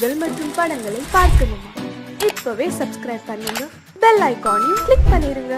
செய்திகள் மற்றும் படங்களை பார்க்கணுமா? இப்பவே சப்ஸ்கிரைப் பண்ணுங்க, பெல் ஐகானையும் கிளிக் பண்ணிருங்க.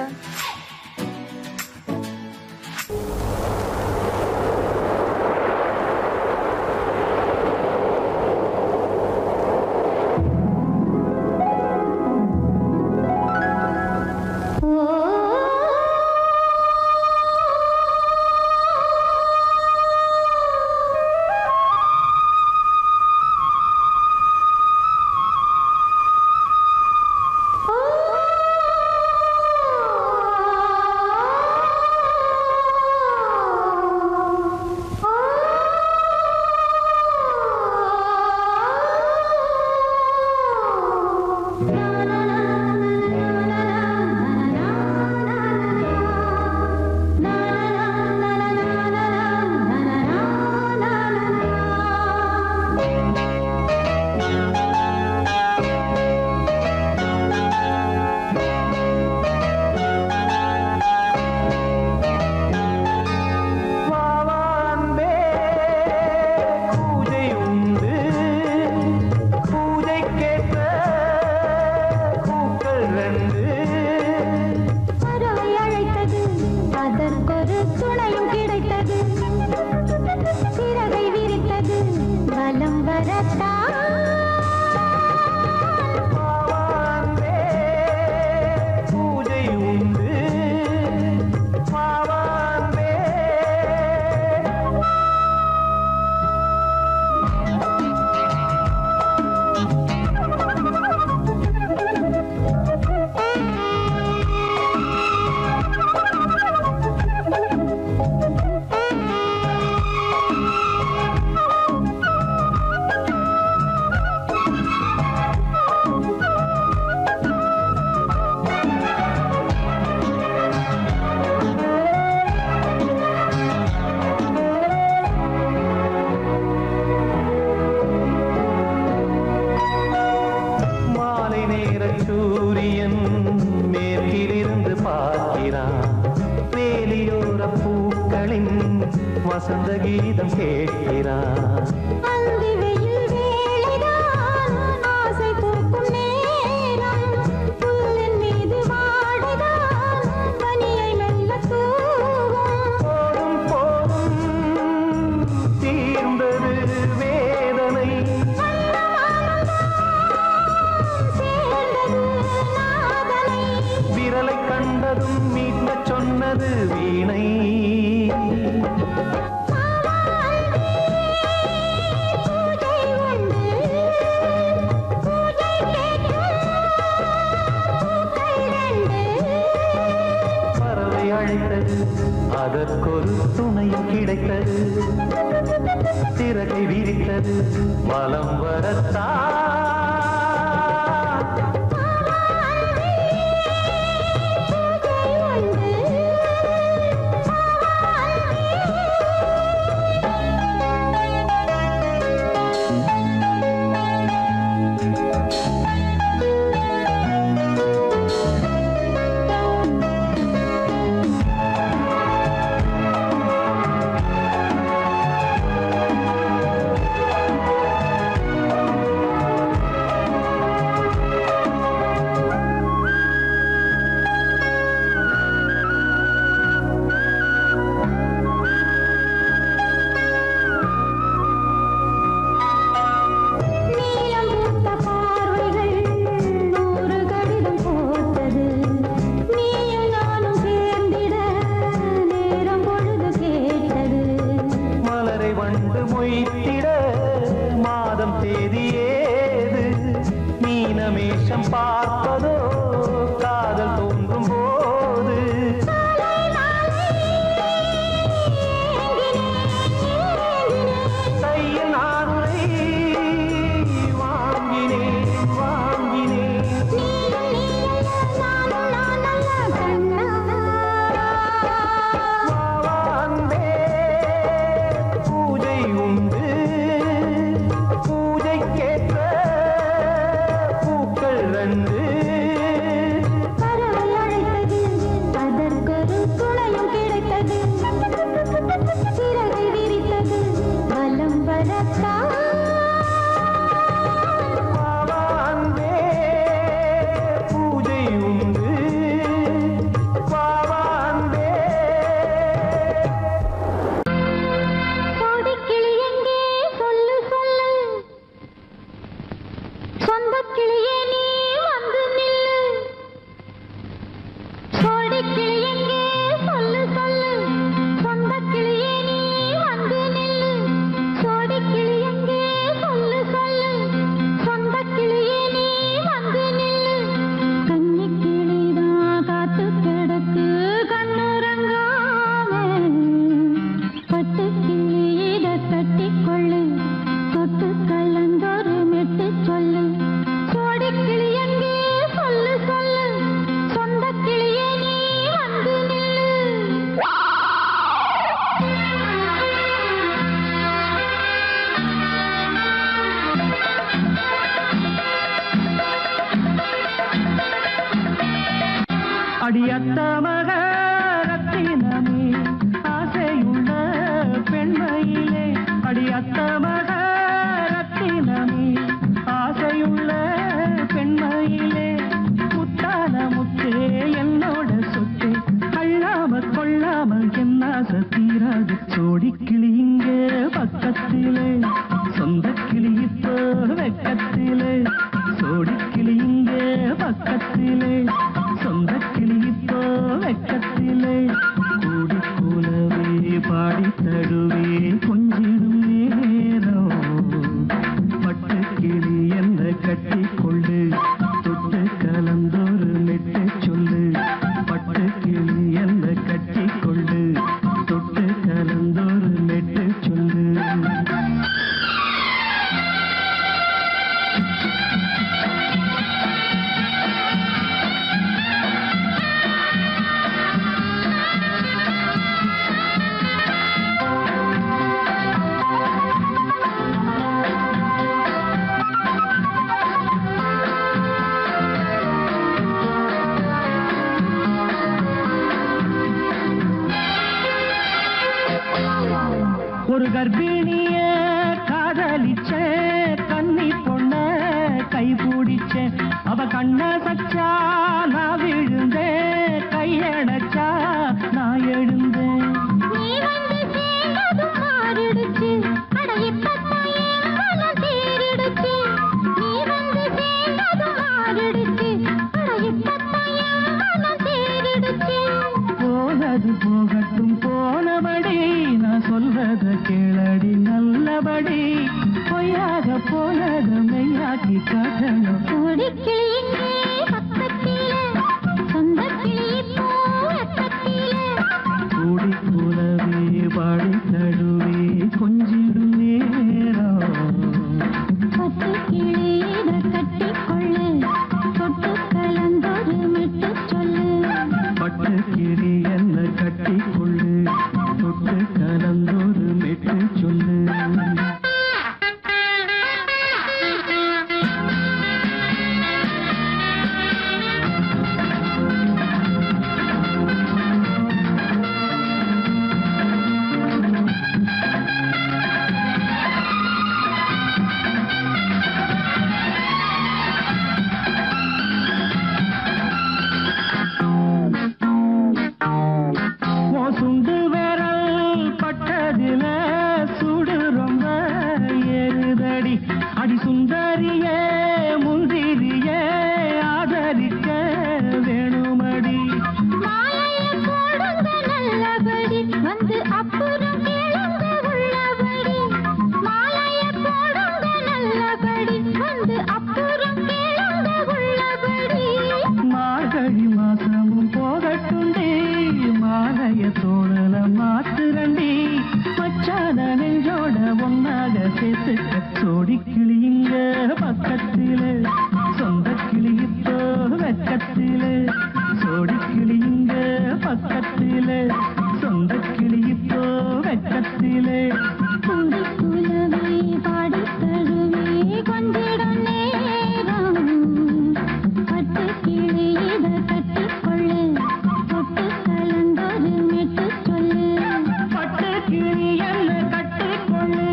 வசந்த கீதம் கேட்கிறான். விரலை கண்டதும் மீட்க சொன்னது வீணை. பறவை அழைத்தது, அதற்கொரு துணையும் கிடைத்தது. சிறகை விரித்தது, வலம் வரத்தான். மாதம் தேதி ஏது? மீனமேஷம் பார்ப்பதோ காதல் தோன்றும் போது. கையில் நானுரை வாங்கினேன் வாங்கினேன். பூஜை உண்டு, பூஜைக்கேற்ற பூக்கள் ரெண்டு. சொந்த கிளியே நீ வந்து நில்லு சோடி கிளி எங்கே சொல்லு சொல்லு சொந்த கிளியே நீ வந்து நில்லு சோடி கிளி எங்கே சொல்லு சொல்லு சொந்த கிளியே நீ வந்து நில்லு கன்னி கிளிதான் காத்து கிடக்கு கண்ணுறங்காம பட்டு கிளி இத கட்டிக்கொள்ளு தொட்டு கலந்தொரு மெட்டு சொல்லு சோடி கிளி எங்கே சொல்லு சொல்லு சொந்த கிளியே நீ வந்து நில்லு அடியத்த மகரத்தினமே ஆசையுள்ள பெண்மையிலே அடியத்த மகரத்தினமே ஆசையுள்ள பெண்மையிலே முத்தான முத்தே என்னோட சொத்தே அள்ளாம கொள்ளாம என்ன தீராது சோடி கிளி இங்கே பக்கத்திலே சொந்த கிளி இப்போ வெக்கத்திலே சோடி கிளி இங்கே பக்கத்திலே சொந்த கிளி இப்போ வெக்கத்திலே கூடி கூலவே பாடி தடுவே கொஞ்சிடும் நேரம் பட்டு கிளி என்ன கட்டி கொண்டு தொட்டு கலந்தொரு மெட்டு சொல்லு பட்டு கிளி என்ன கட்டி கொண்டு தொட்டு கலந்தொரு மெட்டு சொல்லு ஒரு கர்ப்பிணிய காதலிச்ச கன்னி பொண்ண கை பிடிச்ச அவ கண்ண சச்சா நான் விழுந்தேன் கையடைச்சா நான் எழுந்தேன் நீ வந்து சேர்ந்ததும் மாறிடுச்சு அட இப்பத்தான் என் மனம் தேறிடுச்சு நீ வந்து சேர்ந்ததும் மாறிடுச்சு அட இப்பத்தான் என் மனம் தேறிடுச்சு போனது போகட்டும் போனபடி நான் சொல்றத கேளடி நல்லபடி பொய்யாக போனது மெய்யாக்கி காட்டணும் சோடி கிளி இங்கே பக்கத்திலே சொந்த கிளி இப்போ வெக்கத்திலே கூடி கூலவே பாடி தடுவே கொஞ்சிடும் நேரம் பட்டு கிளி இத கட்டிக்கொள்ளு தொட்டு கலந்தொரு மெட்டு சொல்லு பட்டு கிளி என்ன கட்டி கொள்ளு தொட்டு கலந்தொரு மெட்டு சொல்லு சுண்டு விரல் பட்டதில சுடு ரொம்ப ஏறுதடி அடி சுந்தரியே முந்திரியே ஆதரிக்க வேணுமடி மாலைய போடுங்க நல்லபடி வந்து அப்புறம் கேளுங்க உள்ளபடி மாலைய போடுங்க நல்லபடி வந்து அப்புறம் கேளுங்க உள்ளபடி மார்கழி மாசமும் போகட்டுண்டி மாலைய தோழல மாத்துரண்டி மச்சான நெஞ்சோட ஒன்னாக சேர்த்துக்க சோடி கிளி இங்க பக்கத்திலே சொந்த கிளி இப்போ வெக்கத்திலே சோடி கிளி இங்க பக்கத்திலே சொந்த கிளி இப்போ வெக்கத்திலே கூடி குலவே பாடி தழுவே கொஞ்சிடும் நேரம் பட்டு கிளி இத கட்டிக்கொள்ளு தொட்டு கலந்தொரு மெட்டு சொல்லு பட்டு கிளி என்ன கட்டி கொள்ளு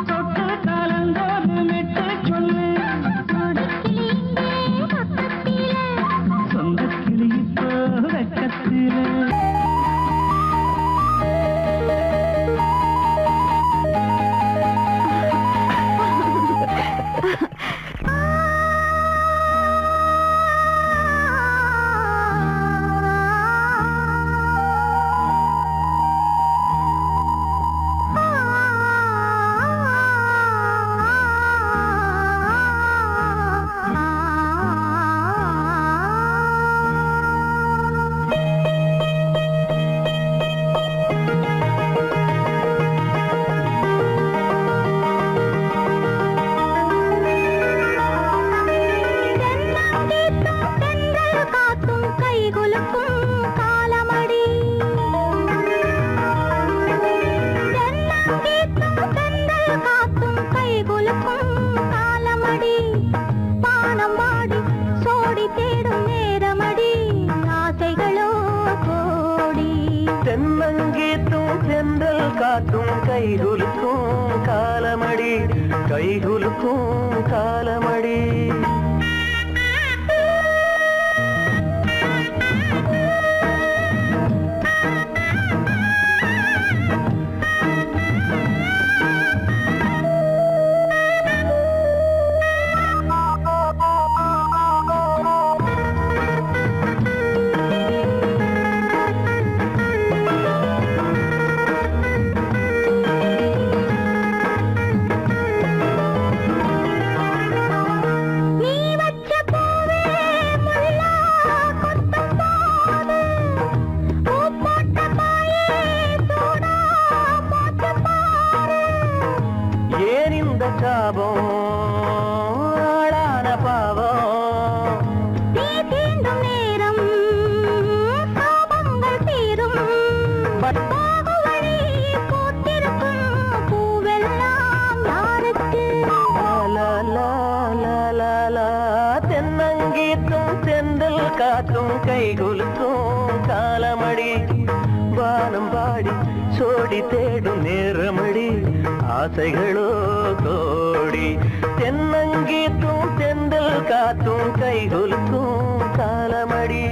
தொட்டு கலந்தொரு மெட்டு சொல்லு கைகுலுக்கும் காலமடி கைகுலுக்கும் காலமடி தென்னங்கீத்தும் தென்றல் காத்தும் கைகுலுக்கும் காலமடி வானம் பாடி சோடி தேடும் நேரமடி ஆசைகளோ கோடி தென்னங்கீத்தும் தென்றல் காத்தும் கைகுலுக்கும் காலமடி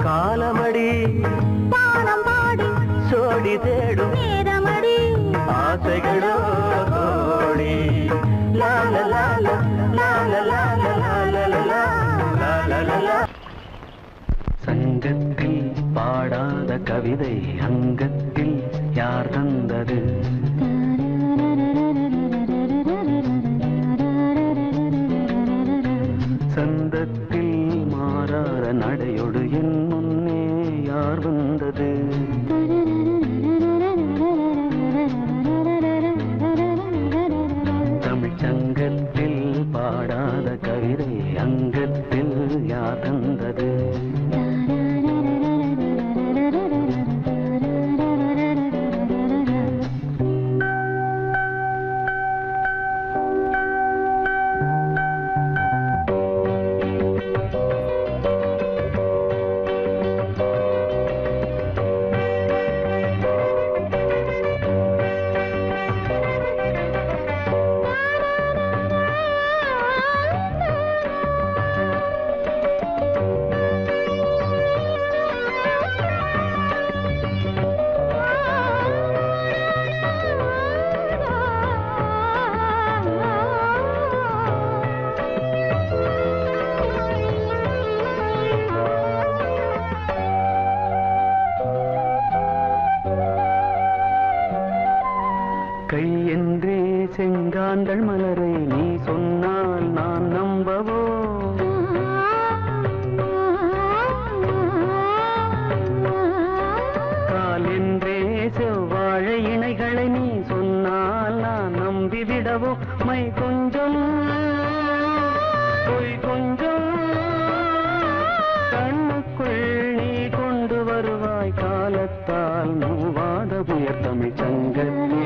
காலமடி பானம் பாடி சோடி தேடும் நேரமடி ஆசைகளோ கோடி லால லால லால லால லால லால. சங்கத்தில் பாடாத கவிதை அங்கத்தில் யார் தந்தது? சந்தத்தில் மாறார நடையோடு என் முன்னே யார் வந்தது? தமிழ் சங்கத்தில் பாடாத கவிதை அங்கத்தில் யார் தந்தது? கையென்றே செங்காந்தள் மலரை நீ சொன்னால் நான் நம்பவோ? கால் என்றே செவ்வாழை இணைகளை நீ சொன்னால் நான் நம்பிவிடவோ? மை கொஞ்சம் பொய் கொஞ்சம் கண்ணுக்குள் நீ கொண்டு வருவாய் காலத்தால் மூவாத புயர் தமிழ் சங்கத்தில்.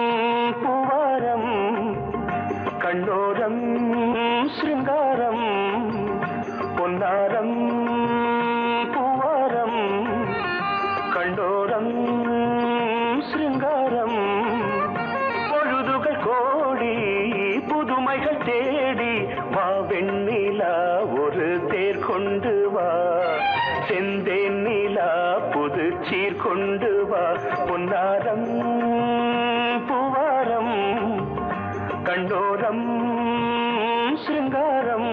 கண்டோரம் சிருங்காரம் பொன்னாரம் பூவாரம் கண்டோரம் சிருங்காரம் பொழுதுகள் கோடி புதுமைகள் தேடி வா வெண்ணிலா ஒரு தேர் கொண்டு வா செந்தேன் நிலா புது சீர் கொண்டு வா பொன்னாரம் பூவாரம் கண்டோரம் சிருங்காரம்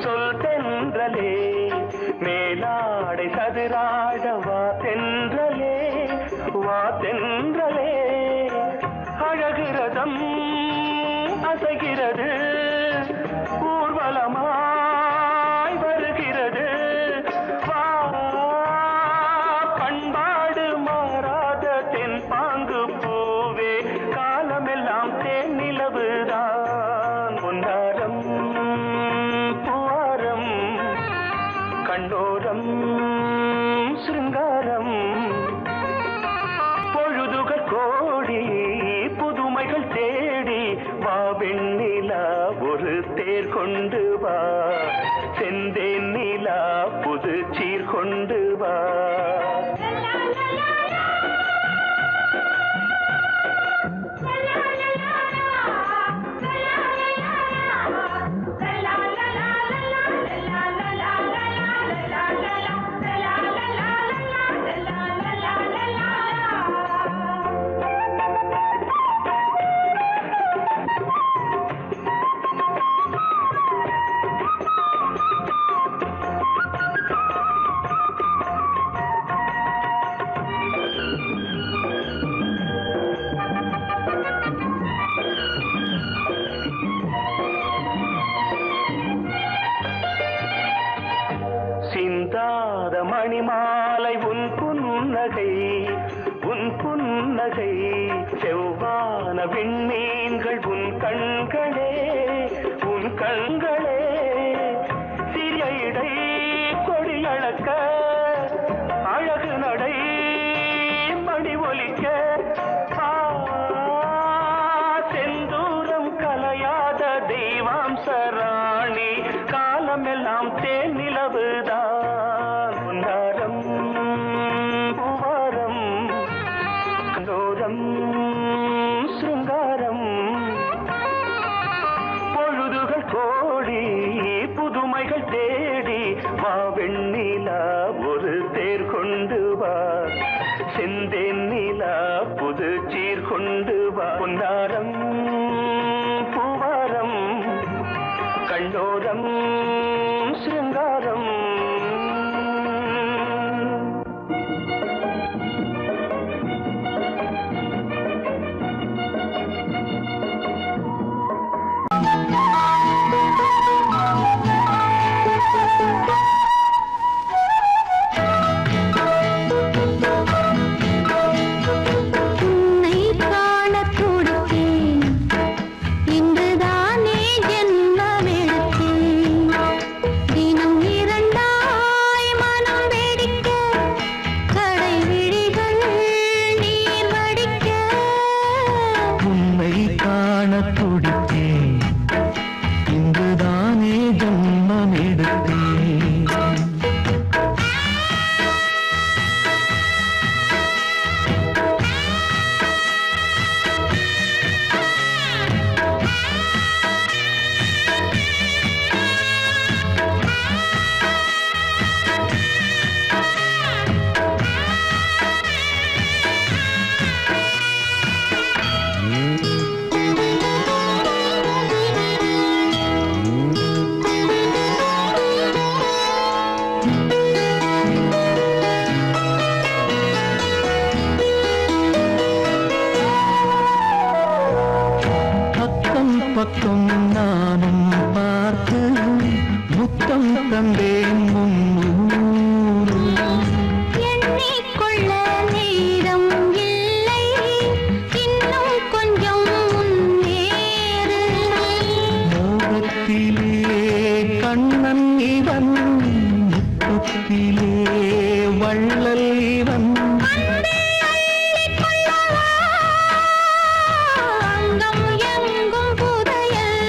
சொல் தென்றலே மேலாடை சதுராட வா தென்றலே அழகிறதம் அசைகிறது ஊர்வலமாய் வருகிறது வா பண்பாடு மாறாத தென் பாங்கு பூவே காலமெல்லாம் தேன் நிலவுதான் பொன்னாரம் பூவாரம் கண்டோரம் சிருங்காரம் பொழுதுகள் கோடி புதுமைகள் தேடி வா வெண்ணிலா ஒரு தேர் கொண்டு வா செந்தேன் நிலா புது சீர் கொண்டு வா சிந்தாத மணிமாலை உன் புன்னகை செவ்வான விண்மீன்கள் உன் கண்களே சிறிய இடை கொடியளக்க அழகு நடை மணி ஒலிக்க செந்தூரம் கலையாத தெய்வாம்சராணி காலமெல்லாம் தேன் நிலவுதான் பொன்னாரம் பூவாரம் கண்டோரம் சிருங்காரம் பொழுதுகள் கோடி புதுமைகள் தேடி வா வெண்ணிலா ஒரு தேர் கொண்டு வா செந்தேன் நிலா புது சீர் கொண்டு வா பொன்னாரம் பூவாரம் கண்டோரம் சிருங்காரம் உன்னை காண துடித்தேன் பக்கம் நானும் பார்த்து முத்தம் தந்தேன் முன்னூறு. எண்ணிக்கொள்ள நேரம் இல்லை, இன்னும் கொஞ்சம் முன்னேறு. மோகத்திலே கண்ணன் இவன், முத்தத்திலே வள்ளல் இவன். அங்கம் எங்கும் புதையல்,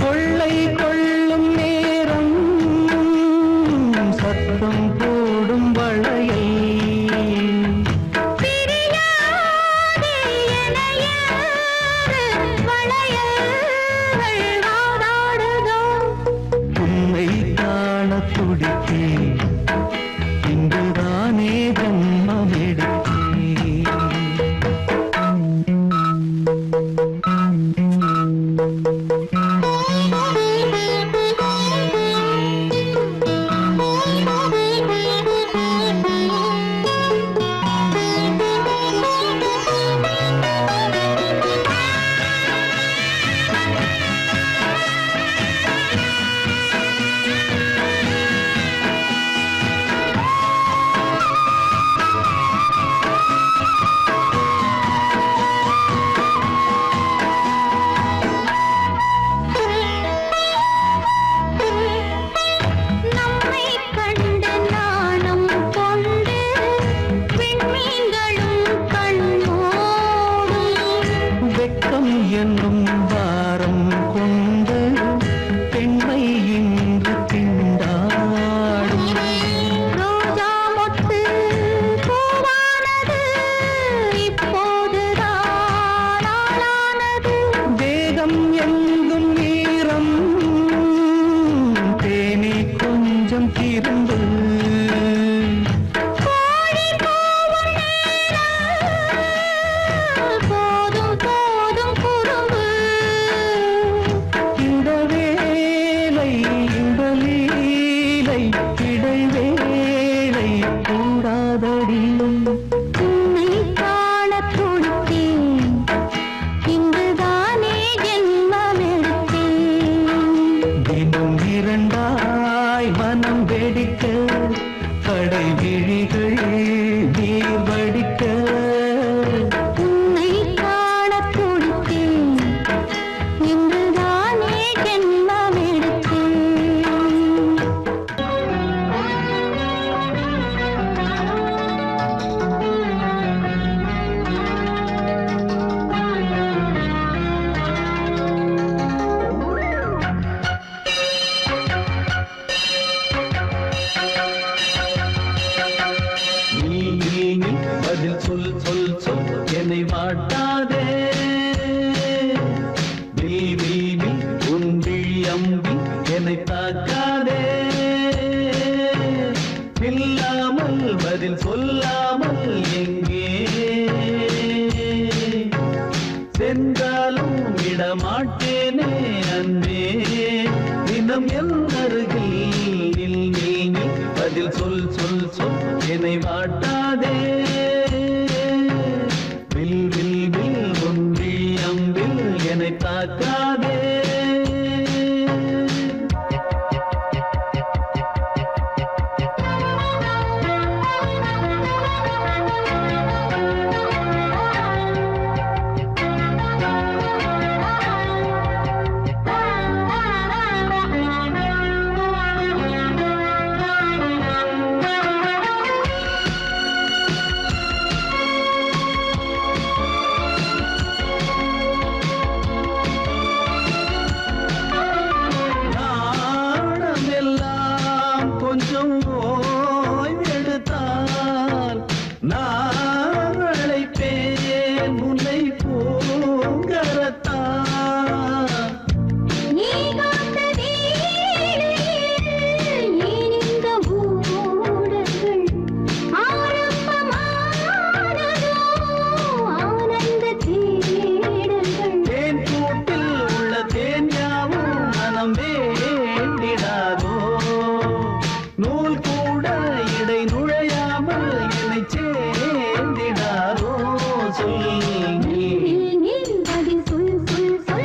கொள்ளை கொள்ளும் நேரம் சத்தம் போடும் வளையல். பிரியாதே என யாரு வளையல்கள் வாதாடுதோ. உன்னை காண துடித்தேன், இங்குதானே ஜன்மம் எடுத்தேன். நம்மை கண்டு நாணம் கொண்டு விண்மீன்களும் கண்ணோடும். வெட்கம் என்னும் வாரம் கொண்டு பெண்மை இன்று திண்டாடும். ரோஜா மொட்டு பூவானது இப்போதுதான் ஆளானது. வேகம் எங்கும் வீரம், தேனி கொஞ்சம் திரும்பு. கோழி கூவும் நேரம் போதும் போதும் குறும்பு. இந்த வேலை இந்த லீலை இடைவேளை கூடாதடி. உன்னை காண துடித்தேன், இங்குதானே ஜென்மமெடுத்தேன். தினம் இரண்டாய் மனம் வெடிக்க, கடை விழிகள் நீர் வடிக்க. உன்னை காண துடித்தேன், இங்குதானே ஜென்மமெடுத்தேன். நீ பதில் சொல் சொல் சொல், என்னை வாட்டாதே. நீ உன் விழி அம்பி என்னை தாக்காதே. இல்லாமல் பதில் சொல்லாமல் எங்கே சென்றாலும் விடமாட்டேனே அன்பே. தினம் என் அருகில் நில் நில் நில், பதில் சொல் சொல் சொல், என்னை வாட்டாதே. வில் வில் வில் உன் விழி அம்பில் என்னை தாக்காதே. நாணமெல்லாம் கொஞ்சம் ஓய்வெடுத்தால் நான் அழைப்பேன் உன்னை பூங்கரத்தான். நீ காத்த வேளையில் ஏன் இந்த ஊடல்கள் ஆரம்பமானதோ ஆனந்த தேடல்கள். தேன் கூட்டில் உள்ள தேன் யாவும் மனம் வேண்டிடாதோ. நூல் கூட இடை நுழையாமல் என்னை சேர்ந்திடாதோ. சொல் நீ நீ பதில் சொல் சொல் சொல்.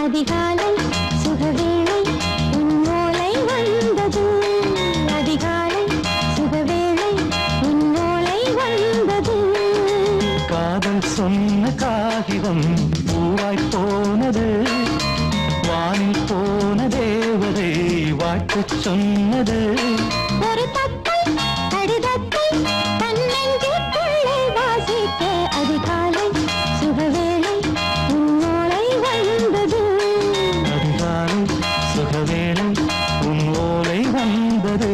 அதிகாலை சுகவேளை உன்னோலை வந்தது அதிகாலை சுகவேளை உன்னோலை வந்தது காதல் சொன்ன காகிதம் பூவாய் போனது வானில் போன தேவதை வாழ்த்து சொன்னது ஒரு தத்தை கடிதத்தை தன்னெஞ்சுக்குள்ளே வாசிக்க அதிகாலை சுகவேளை உன்னோலை வந்தது அதிகாலை சுகவேளை உன் ஓலை வந்தது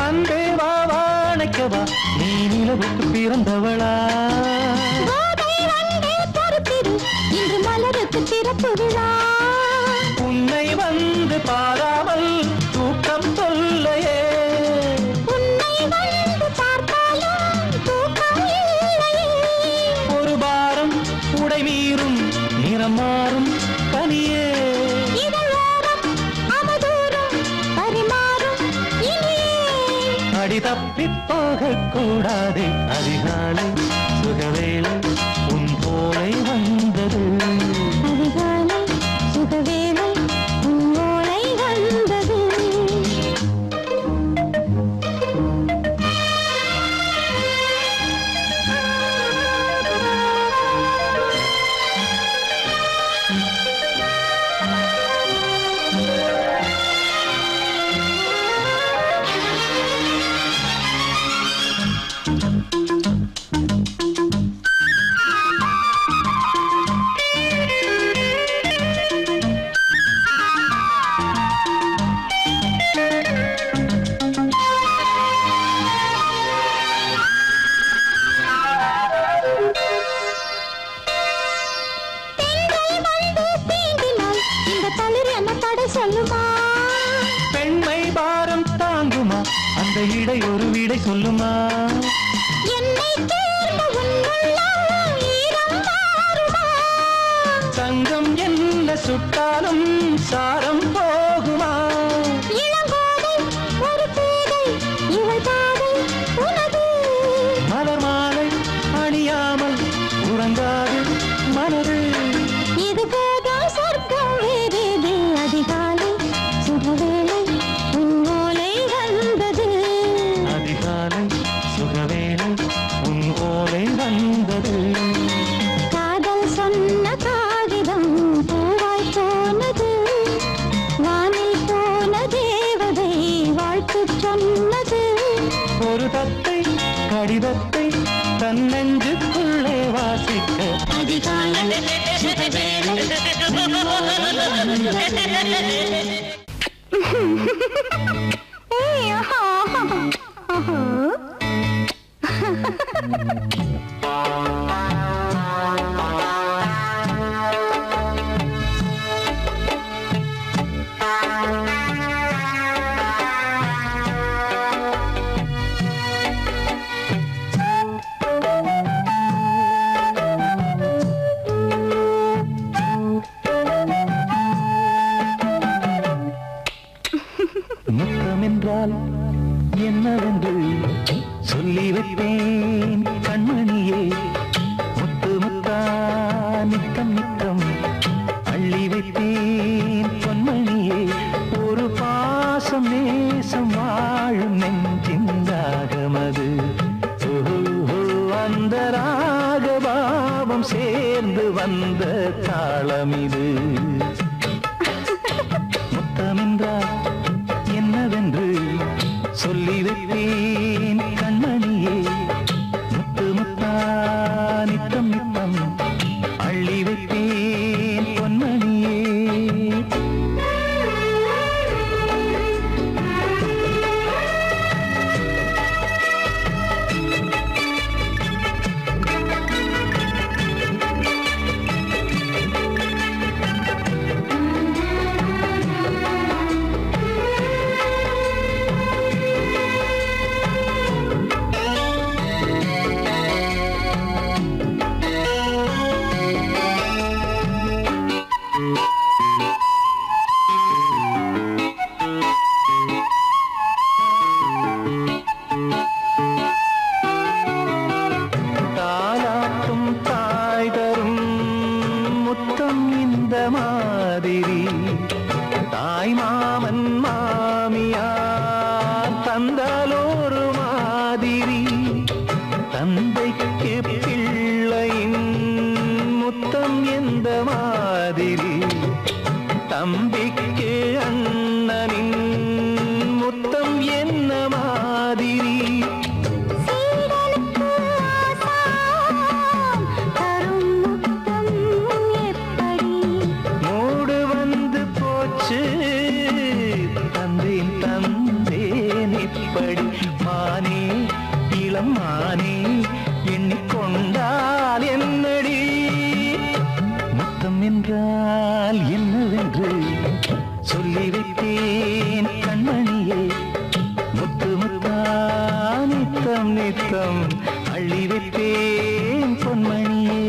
அன்பே வா வாழைக்கவா நீ நிலவுக்கு பிறந்தவளா கோதை வந்தே பொறுத்திரு இன்று மலருக்கு திறப்பு விழா உன்னை வந்து பாராமல் தூக்கம் சொல்லையே உன்னை வந்து பார்த்தாலும் தூக்கம் இல்லையே ஒரு பாரம் உடை மீறும் நிறம் மாறும் கனியே இதழோரம் அவதூறும் பரிமாறும் இனியே அடி தப்பிப் போகக் கூடாதே அதிகாலை சுகவேளை உன் போலை வந்தது அதிகாலை சுகவேளை உன்னோலை வந்தது பெண்கள் வந்து தீண்டினால் இந்த தளிர் என்ன தடை சொல்லுமா பெண்மை பாரம் தாங்குமா அந்த இடை ஒரு விடை சொல்லுமா என்னை தேர்ந்த உன்னுள்ளம் ஈரம் மாறுமா தங்கம் என்ன சுட்டாலும் சாரம் போகுமா இளங்கோதை ஒரு பேதை இவள் பாதை உனது மலர் மாலை அணியாமல் உறங்காது மனது இது போதும் சொர்க்கம் வேறேது அதிகாலை சுகவேளை உன்னோலை வந்தது அதிகாலை சுகவேளை உன் ஓலை வந்தது காதல் சொன்ன காகிதம் பூவாய் போனது வானில் போன தேவதை வாழ்த்து சொன்னது ஒரு தத்தை கடிதத்தை தன்னெஞ்சுக்குள்ளே வாசிக்க அதிகாலை சுகவேளை உன்னோலை வந்தது. ஏய், ஆஹா, ஆஹா. முத்தமென்றால் என்னவென்று சொல்லி வைப்பேன் கண்மணியே முத்து முத்தா நித்தம் நித்தம் அள்ளி வைப்பேன் பொன்மணியே ஒரு பாசம் நேசம் வாழும் நெஞ்சின் ராகமது ஓஹோ அந்த ராகபாவம் சேர்ந்து வந்த தாளம் இது முத்தமென்றால் என்னவென்று சொல்லி வைப்பேன் கண்மணியே எந்த மாதிரி தாய் மாமன் மாமியார் தந்தால் ஒரு மாதிரி தந்தைக்கு பிள்ளையின் முத்தம் எந்த மாதிரி தம்பிக்கு அண்ணனின் முத்தம் என்ன மாதிரி மூடு வந்து போச்சு தந்தேன் தந்தேன் இப்படி மானே இளம் மானே எண்ணிக்கொண்டால் என்னடி முத்தம் என்றால் என்னவென்று சொல்லி வைத்தேன் கண்மணியே முத்து முத்தா நித்தம் நித்தம் அள்ளி வைத்தேன் பொன்மணியே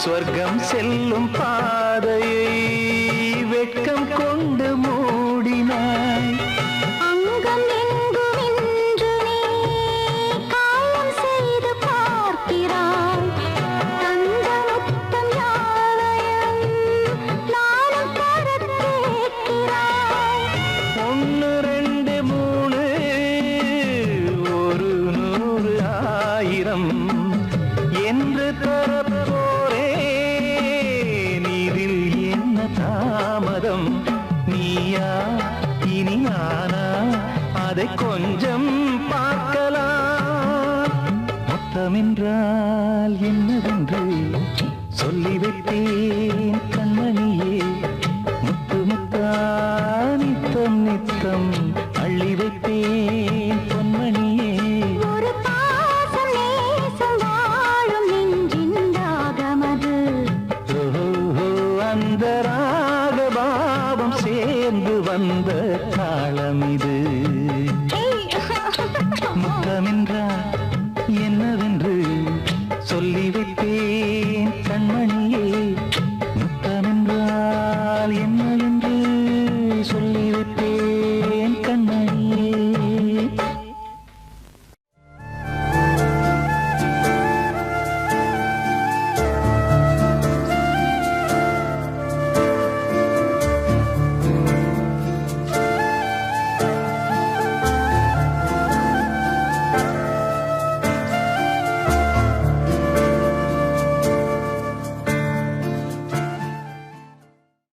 சொர்க்கம் செல்லும் பாதையை வெட்கம் கொண்டு மூடினாய் அங்கம் எங்கும் இன்று நீ காயம் செய்து பார்க்கிறாய் தந்த முத்தம் யாவையும் நானும் தர கேட்கிறாய் 1 2 3 ஒரு 100 1000 என்று தரப்போரேன் இதில் என்ன தாமதம் நீயா இனி நானா அதை கொஞ்சம் பார்க்கலாம் முத்தமென்றால் என்னவென்று சொல்லி வைத்தேன் கண்மணியே முத்து முத்தா நித்தம் நித்தம் அள்ளி வைத்தேன் பொன்மணியே ஒரு பாசம் நேசம் வாழும் நெஞ்சின் ராகமது ஓஹோ அந்த ராகபாவம் சேர்ந்து வந்த தாளம் இது முத்தமென்றால் என்னவென்று சொல்லி வைத்தேன்